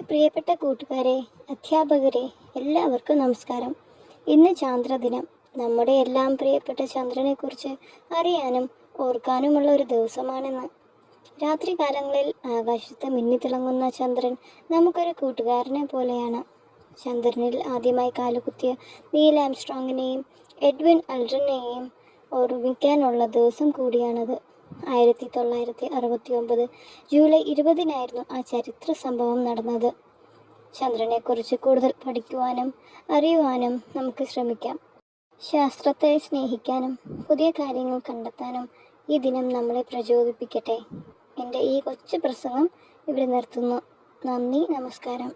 എൻ്റെ പ്രിയപ്പെട്ട കൂട്ടുകാരെ, അധ്യാപകരെ, എല്ലാവർക്കും നമസ്കാരം. ഇന്ന് ചാന്ദ്രദിനം. നമ്മുടെ എല്ലാം പ്രിയപ്പെട്ട ചന്ദ്രനെക്കുറിച്ച് അറിയാനും ഓർക്കാനുമുള്ള ഒരു ദിവസമാണെന്ന്. രാത്രികാലങ്ങളിൽ ആകാശത്ത് മിന്നിത്തിളങ്ങുന്ന ചന്ദ്രൻ നമുക്കൊരു കൂട്ടുകാരനെ പോലെയാണ്. ചന്ദ്രനിൽ ആദ്യമായി കാലുകുത്തിയ നീൽ ആംസ്ട്രോങ്ങിനെയും എഡ്വിൻ അൾഡ്രിനെയും ഓർമ്മിക്കാനുള്ള ദിവസം കൂടിയാണത്. 1969 ജൂലൈ 20 ആ ചരിത്ര സംഭവം നടന്നത്. ചന്ദ്രനെക്കുറിച്ച് കൂടുതൽ പഠിക്കുവാനും അറിയുവാനും നമുക്ക് ശ്രമിക്കാം. ശാസ്ത്രത്തെ സ്നേഹിക്കാനും പുതിയ കാര്യങ്ങൾ കണ്ടെത്താനും ഈ ദിനം നമ്മളെ പ്രചോദിപ്പിക്കട്ടെ. എൻ്റെ ഈ കൊച്ചു പ്രസംഗം ഇവിടെ നിർത്തുന്നു. നന്ദി, നമസ്കാരം.